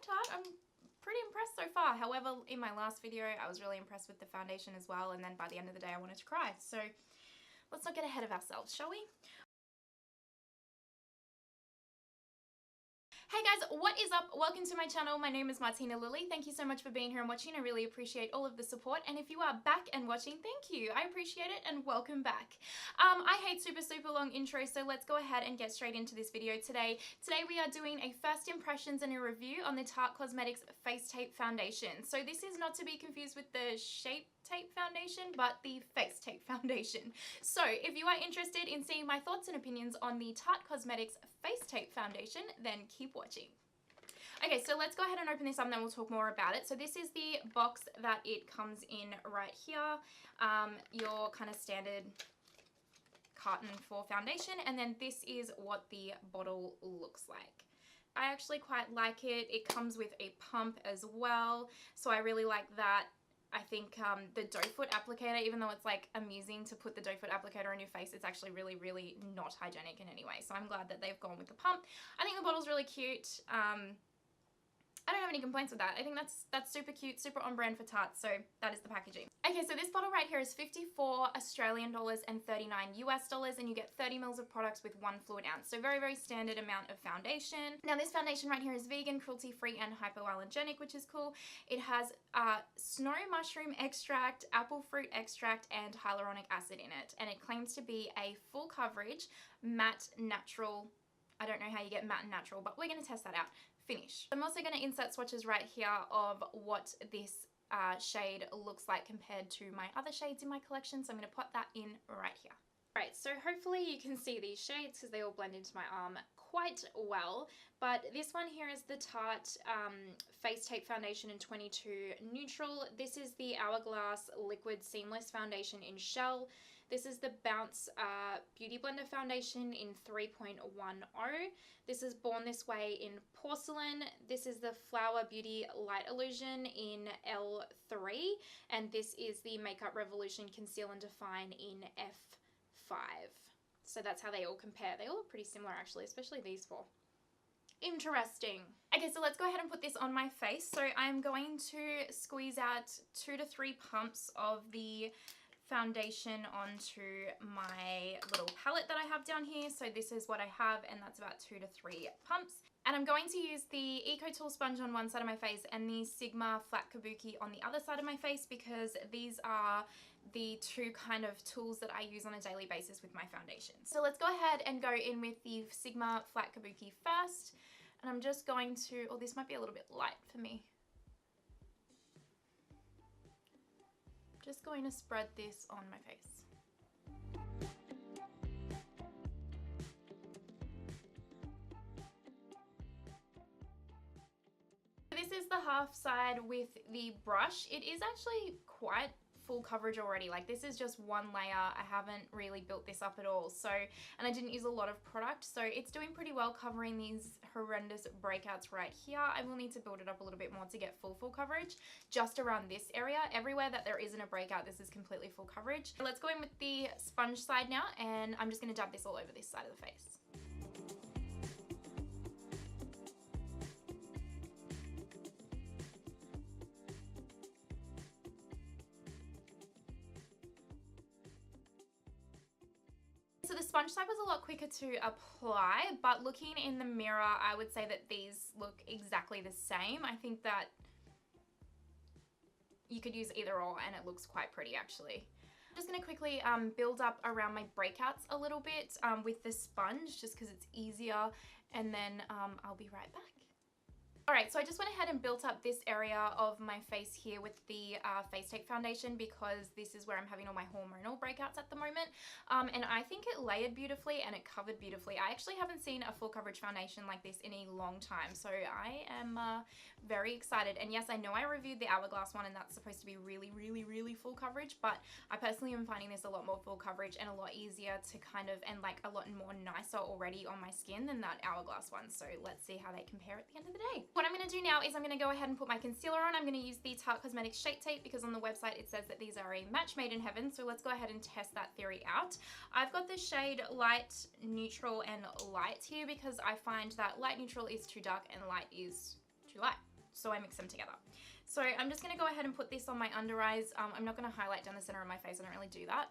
Tarte. I'm pretty impressed so far. However, in my last video, I was really impressed with the foundation as well, and then by the end of the day, I wanted to cry. So let's not get ahead of ourselves, shall we? Hey guys, what is up? Welcome to my channel. My name is Martina Lily. Thank you so much for being here and watching. I really appreciate all of the support, and if you are back and watching, thank you. I appreciate it and welcome back. I hate super long intros, so let's go ahead and get straight into this video today. Today we are doing a first impressions and a review on the Tarte Cosmetics Face Tape Foundation. So this is not to be confused with the Shape Tape Foundation, but the Face Tape Foundation. So if you are interested in seeing my thoughts and opinions on the Tarte Cosmetics Face Tape Foundation, then keep watching. Okay, so let's go ahead and open this up and then we'll talk more about it. So this is the box that it comes in right here. Your kind of standard carton for foundation, and then this is what the bottle looks like. I actually quite like it. It comes with a pump as well, so I really like that. I think the doe foot applicator, even though it's like amusing to put the doe foot applicator on your face, it's actually really not hygienic in any way. So I'm glad that they've gone with the pump. I think the bottle's really cute. I don't have any complaints with that. I think that's super cute, super on brand for Tarte, so that is the packaging. Okay, so this bottle right here is 54 Australian dollars and 39 US dollars, and you get 30 mils of products with 1 fluid ounce. So very standard amount of foundation. Now this foundation right here is vegan, cruelty-free, and hypoallergenic, which is cool. It has snow mushroom extract, apple fruit extract, and hyaluronic acid in it, and it claims to be a full coverage, matte, natural. I don't know how you get matte and natural, but we're going to test that out. Finish. I'm also going to insert swatches right here of what this shade looks like compared to my other shades in my collection, so I'm going to put that in right here. Right, so hopefully you can see these shades because they all blend into my arm quite well, but this one here is the Tarte Face Tape Foundation in 22 Neutral. This is the Hourglass Liquid Seamless Foundation in Shell. This is the Bounce Beauty Blender Foundation in 3.10. This is Born This Way in Porcelain. This is the Flower Beauty Light Illusion in L3, and this is the Makeup Revolution Conceal and Define in F5. So that's how they all compare. They all look pretty similar actually, especially these four. Interesting. Okay, so let's go ahead and put this on my face. So I'm going to squeeze out 2 to 3 pumps of the foundation onto my little palette that I have down here. So this is what I have, and that's about 2 to 3 pumps. And I'm going to use the EcoTool sponge on one side of my face and the Sigma Flat Kabuki on the other side of my face, because these are the two kind of tools that I use on a daily basis with my foundation. So let's go ahead and go in with the Sigma Flat Kabuki first. And I'm just going to, oh, this might be a little bit light for me. Just going to spread this on my face. This is the half side with the brush. It is actually quite full coverage already. Like, this is just one layer. I haven't really built this up at all, so, and I didn't use a lot of product, so it's doing pretty well covering these horrendous breakouts right here. I will need to build it up a little bit more to get full coverage just around this area. Everywhere that there isn't a breakout, this is completely full coverage. Let's go in with the sponge side now, and I'm just going to dab this all over this side of the face. So the sponge side was a lot quicker to apply, but looking in the mirror, I would say that these look exactly the same. I think that you could use either or and it looks quite pretty actually. I'm just going to quickly build up around my breakouts a little bit with the sponge, just because it's easier, and then I'll be right back. Alright, so I just went ahead and built up this area of my face here with the Face Tape Foundation, because this is where I'm having all my hormonal breakouts at the moment. And I think it layered beautifully and it covered beautifully. I actually haven't seen a full coverage foundation like this in a long time, so I am very excited. And yes, I know I reviewed the Hourglass one and that's supposed to be really full coverage, but I personally am finding this a lot more full coverage and a lot easier to kind of, and like a lot more nicer already on my skin than that Hourglass one. So let's see how they compare at the end of the day. What I'm going to do now is I'm going to go ahead and put my concealer on. I'm going to use the Tarte Cosmetics Shape Tape because on the website it says that these are a match made in heaven. So let's go ahead and test that theory out. I've got the shade light, neutral, and light here because I find that light neutral is too dark and light is too light. so I mix them together. So I'm just going to go ahead and put this on my under eyes. I'm not going to highlight down the center of my face. I don't really do that.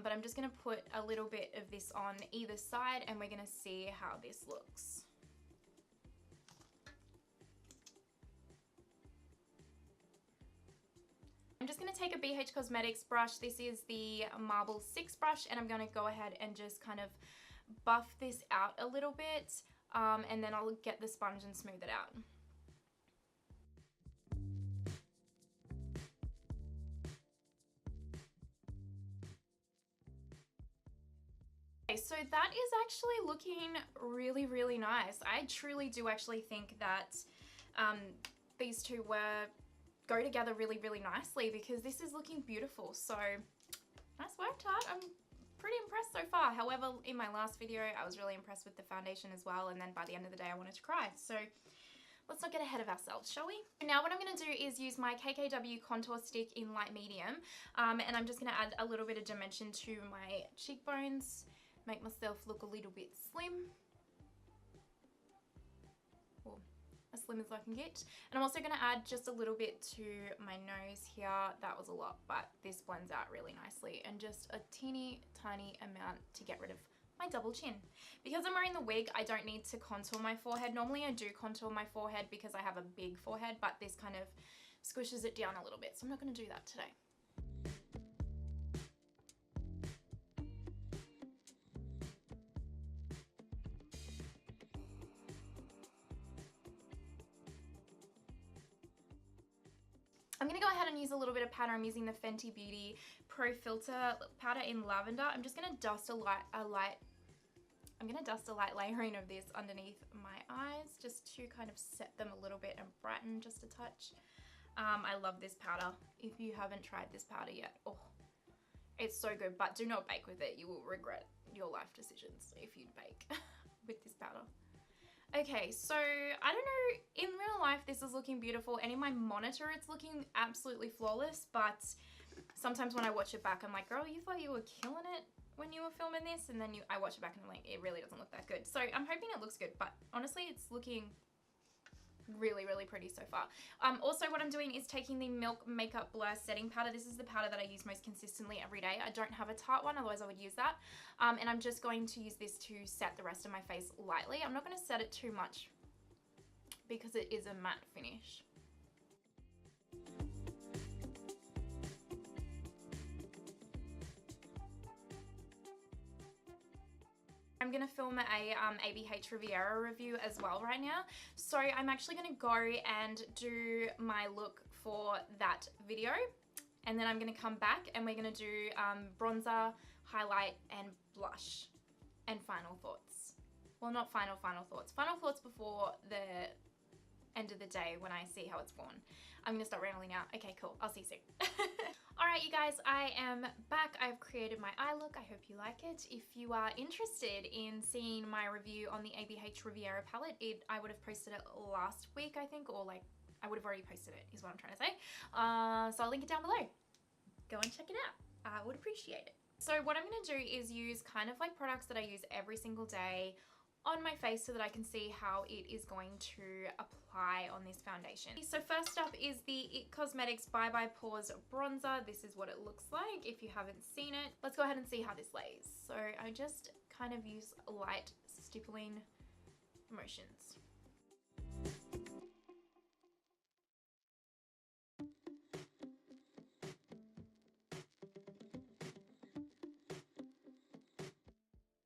But I'm just going to put a little bit of this on either side, and we're going to see how this looks. I'm just going to take a BH Cosmetics brush. This is the Marble 6 brush, and I'm going to go ahead and just kind of buff this out a little bit, and then I'll get the sponge and smooth it out. So that is actually looking really, really nice. I truly do actually think that these two go together really, really nicely, because this is looking beautiful. So nice work, Tarte. I'm pretty impressed so far. However, in my last video, I was really impressed with the foundation as well, and then by the end of the day, I wanted to cry. So let's not get ahead of ourselves, shall we? Now what I'm going to do is use my KKW contour stick in light medium, and I'm just going to add a little bit of dimension to my cheekbones, make myself look a little bit slim, or as slim as I can get. And I'm also going to add just a little bit to my nose here. That was a lot, but this blends out really nicely, and just a teeny tiny amount to get rid of my double chin. Because I'm wearing the wig, I don't need to contour my forehead. Normally I do contour my forehead because I have a big forehead, but this kind of squishes it down a little bit, so I'm not going to do that today. I'm going to go ahead and use a little bit of powder. I'm using the Fenty Beauty Pro Filter powder in lavender. I'm just going to dust a light layering of this underneath my eyes, just to kind of set them a little bit and brighten just a touch. I love this powder. If you haven't tried this powder yet, oh, it's so good, but do not bake with it. You will regret your life decisions if you bake with this powder. Okay, so I don't know, in real life this is looking beautiful, and in my monitor it's looking absolutely flawless, but sometimes when I watch it back I'm like, girl, you thought you were killing it when you were filming this, and then I watch it back and I'm like, it really doesn't look that good. So I'm hoping it looks good, but honestly it's looking really, really pretty so far. Also what I'm doing is taking the Milk Makeup Blur Setting Powder. This is the powder that I use most consistently every day. I don't have a Tarte one, otherwise I would use that. And I'm just going to use this to set the rest of my face lightly. I'm not going to set it too much because it is a matte finish. I'm going to film a ABH Riviera review as well right now. So I'm actually going to go and do my look for that video. And then I'm going to come back and we're going to do bronzer, highlight and blush and final thoughts. Well, not final thoughts. Final thoughts before the end of the day when I see how it's gone. I'm going to start rambling now. Okay, cool. I'll see you soon. Alright you guys, I am back. I've created my eye look. I hope you like it. If you are interested in seeing my review on the ABH Riviera palette, I would have posted it last week, I think, or like I would have already posted it is what I'm trying to say. So I'll link it down below. Go and check it out. I would appreciate it. So what I'm going to do is use kind of like products that I use every single day on my face so that I can see how it is going to apply on this foundation. So first up is the It Cosmetics Bye Bye Pores Bronzer. This is what it looks like if you haven't seen it. Let's go ahead and see how this lays. So I just kind of use light stippling motions.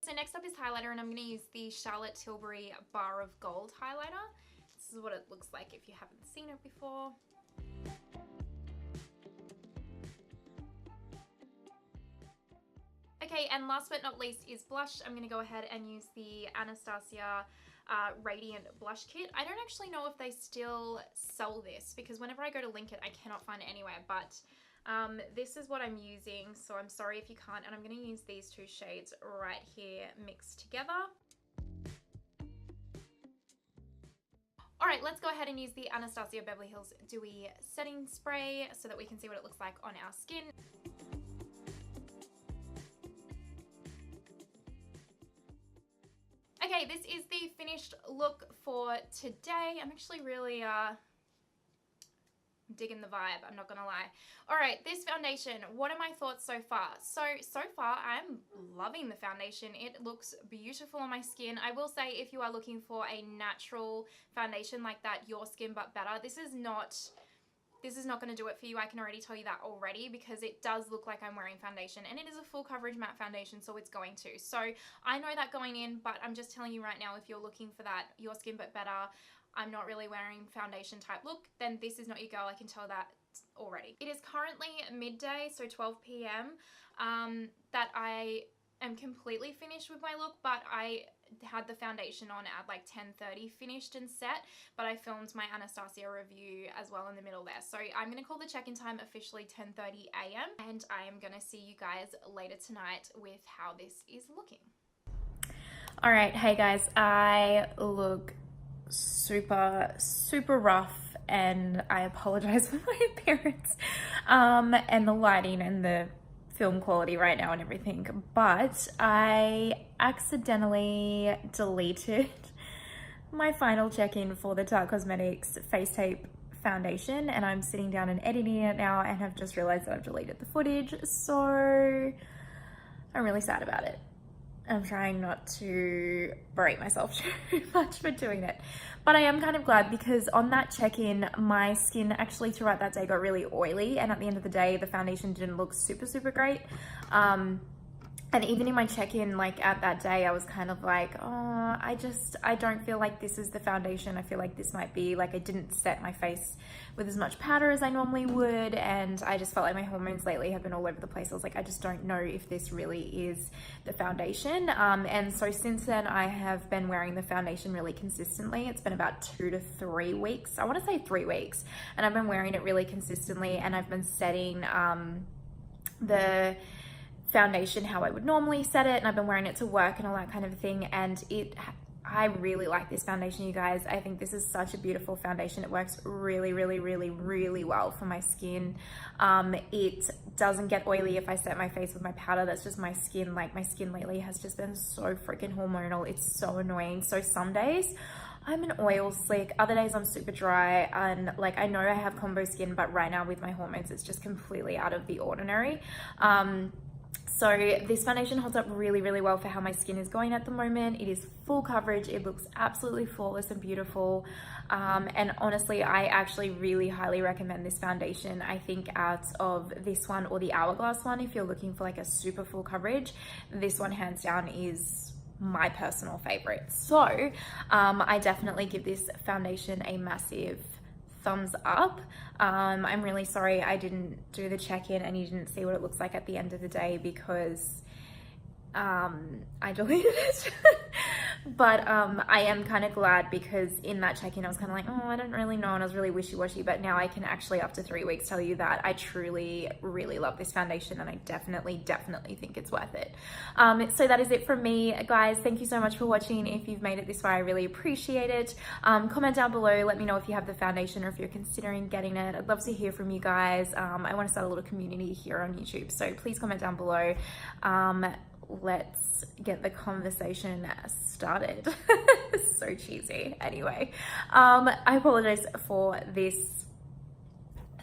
So next up is highlighter, and I'm going to use the Charlotte Tilbury Bar of Gold highlighter. This is what it looks like if you haven't seen it before. Okay, and last but not least is blush. I'm going to go ahead and use the Anastasia Radiant Blush Kit. I don't actually know if they still sell this because whenever I go to link it, I cannot find it anywhere, but this is what I'm using, so I'm sorry if you can't, and I'm going to use these two shades right here mixed together. Alright, let's go ahead and use the Anastasia Beverly Hills Dewy Setting Spray so that we can see what it looks like on our skin. Okay, this is the finished look for today. I'm actually really digging the vibe, I'm not gonna lie. All right, this foundation, what are my thoughts so far? So far I'm loving the foundation. It looks beautiful on my skin. I will say, if you are looking for a natural foundation like that, Your Skin But Better, this is not going to do it for you. I can already tell you that already, because it does look like I'm wearing foundation, and it is a full coverage matte foundation, so it's going to. So I know that going in, but I'm just telling you right now, if you're looking for that Your Skin But Better, I'm not really wearing foundation type look, then this is not your girl. I can tell that already. It is currently midday, so 12 p.m. That I am completely finished with my look, but I had the foundation on at like 10:30 finished and set, but I filmed my Anastasia review as well in the middle there. So I'm going to call the check-in time officially 10:30 a.m. and I am going to see you guys later tonight with how this is looking. All right, hey guys, I look super rough, and I apologize for my appearance and the lighting and the film quality right now and everything, but I accidentally deleted my final check-in for the Tarte Cosmetics Face Tape foundation, and I'm sitting down and editing it now and have just realized that I've deleted the footage, so I'm really sad about it. I'm trying not to berate myself too much for doing it. But I am kind of glad, because on that check-in, my skin actually throughout that day got really oily, and at the end of the day, the foundation didn't look super great. And even in my check-in, like at that day, I was kind of like, oh, I don't feel like this is the foundation. I feel like this might be like, I didn't set my face with as much powder as I normally would. And I just felt like my hormones lately have been all over the place. I was like, I just don't know if this really is the foundation. And so since then, I have been wearing the foundation really consistently. It's been about 2 to 3 weeks. I want to say 3 weeks. And I've been wearing it really consistently, and I've been setting the foundation how I would normally set it, and I've been wearing it to work and all that kind of thing, and I really like this foundation, you guys. I think this is such a beautiful foundation. It works really well for my skin. It doesn't get oily if I set my face with my powder. That's just my skin. Like, my skin lately has just been so freaking hormonal. It's so annoying. So some days I'm an oil slick, other days I'm super dry, and like, I know I have combo skin, but right now with my hormones, it's just completely out of the ordinary. So this foundation holds up really well for how my skin is going at the moment. It is full coverage. It looks absolutely flawless and beautiful. And honestly, I actually really highly recommend this foundation. I think out of this one or the Hourglass one, if you're looking for like a super full coverage, this one hands down is my personal favorite. So I definitely give this foundation a massive thumbs up. I'm really sorry I didn't do the check-in and you didn't see what it looks like at the end of the day, because I deleted it. But I am kind of glad, because in that check-in I was kind of like, oh, I don't really know, and I was really wishy-washy, but now I can actually, after 3 weeks, tell you that I truly really love this foundation, and I definitely think it's worth it. So that is it from me, guys. Thank you so much for watching. If you've made it this far, I really appreciate it. Comment down below, let me know if you have the foundation or if you're considering getting it. I'd love to hear from you guys. I want to start a little community here on YouTube, so please comment down below. Let's get the conversation started. So cheesy. Anyway, I apologize for this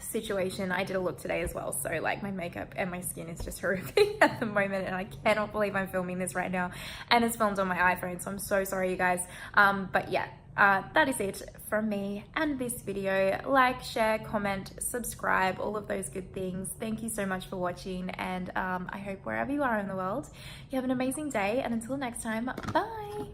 situation. I did a look today as well, so like, my makeup and my skin is just horrific at the moment, and I cannot believe I'm filming this right now, and it's filmed on my iPhone, so I'm so sorry, you guys. But yeah, that is it from me and this video. Like, share, comment, subscribe, all of those good things. Thank you so much for watching, and I hope wherever you are in the world, you have an amazing day, and until next time, bye.